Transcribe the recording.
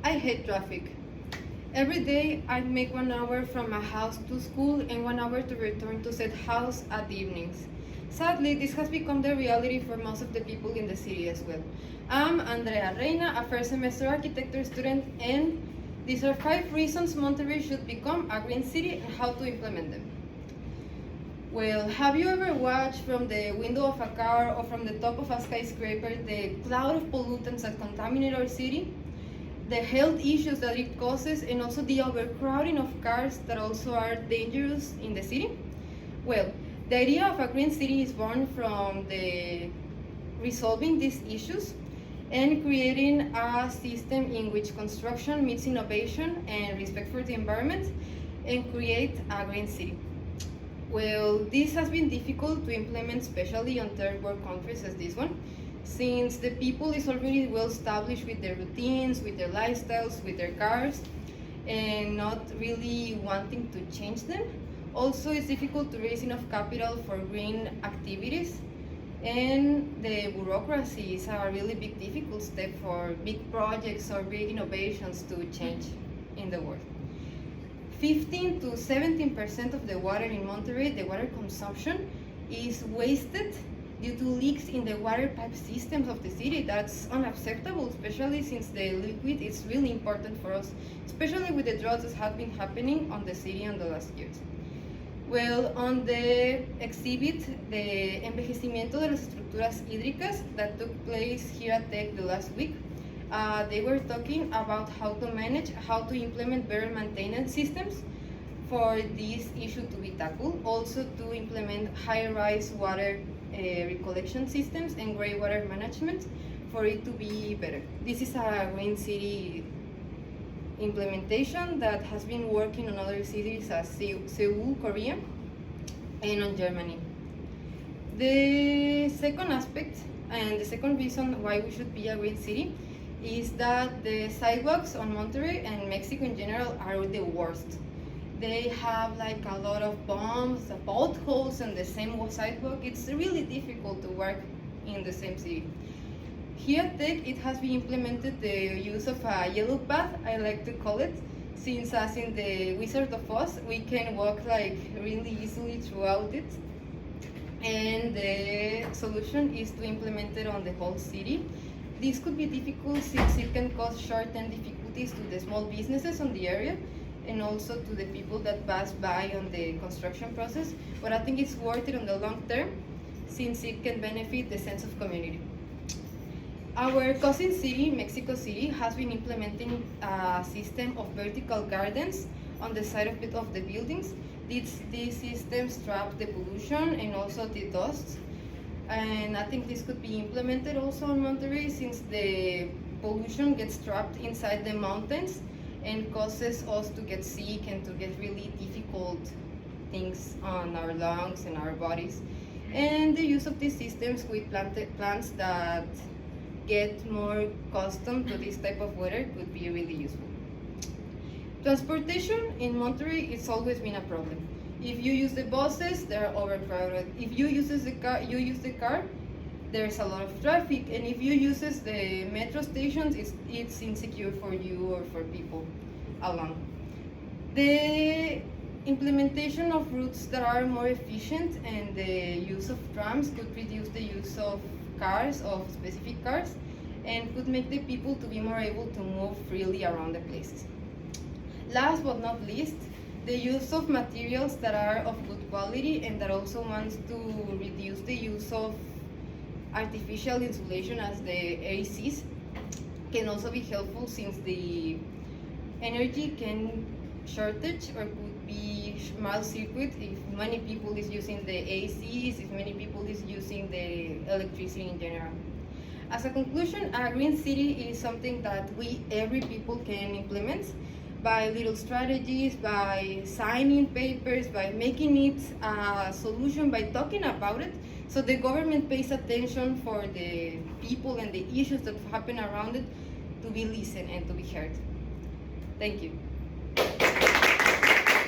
I hate traffic. Every day I make 1 hour from my house to school and 1 hour to return to said house at the evenings. Sadly, this has become the reality for most of the people in the city as well. I'm Andrea Reina, a first semester architecture student, and these are 5 reasons Monterrey should become a green city and how to implement them. Well, have you ever watched from the window of a car or from the top of a skyscraper the cloud of pollutants that contaminate our city? The health issues that it causes, and also the overcrowding of cars that also are dangerous in the city? Well, the idea of a green city is born from the resolving these issues and creating a system in which construction meets innovation and respect for the environment and create a green city. Well, this has been difficult to implement, especially on third world countries as this one, since the people is already well established with their routines, with their lifestyles, with their cars, and not really wanting to change them. Also, it's difficult to raise enough capital for green activities, and the bureaucracy is a really big difficult step for big projects or big innovations to change in the world. 15 to 17% of the water in Monterrey, the water consumption, is wasted due to leaks in the water pipe systems of the city. That's unacceptable, especially since the liquid is really important for us, especially with the droughts that have been happening on the city in the last years. Well, on the exhibit, the envejecimiento de las estructuras hídricas that took place here at Tech the last week, they were talking about how to manage, how to implement better maintenance systems for this issue to be tackled. Also to implement high-rise water recollection systems and grey water management for it to be better. This is a green city implementation that has been working on other cities as Seoul, Korea, and on Germany. The second aspect and the second reason why we should be a green city is that the sidewalks on Monterrey and Mexico in general are the worst. They have like a lot of bumps, potholes on the same sidewalk. It's really difficult to work in the same city. Here at Tech, it has been implemented the use of a yellow path, I like to call it, since as in the Wizard of Oz, we can walk like really easily throughout it. And the solution is to implement it on the whole city. This could be difficult since it can cause short-term difficulties to the small businesses on the area and also to the people that pass by on the construction process, but I think it's worth it on the long term since it can benefit the sense of community. Our cousin city, Mexico City, has been implementing a system of vertical gardens on the side of the buildings. These systems trap the pollution and also the dust, and I think this could be implemented also in Monterrey since the pollution gets trapped inside the mountains and causes us to get sick and to get really difficult things on our lungs and our bodies. And the use of these systems with plants that get more accustomed to this type of weather could be really useful. Transportation in Monterrey, it's always been a problem. If you use the buses, they're overcrowded. If you use the car, there's a lot of traffic, and if you use the metro stations, it's insecure for you or for people alone. The implementation of routes that are more efficient and the use of trams could reduce the use of cars, of specific cars, and could make the people to be more able to move freely around the places. Last but not least, the use of materials that are of good quality and that also wants to reduce the use of artificial insulation as the ACs can also be helpful since the energy can shortage or could be mild circuit if many people is using the ACs, if many people is using the electricity in general. As a conclusion, a green city is something that every people can implement by little strategies, by signing papers, by making it a solution, by talking about it, so the government pays attention for the people and the issues that happen around it to be listened and to be heard. Thank you.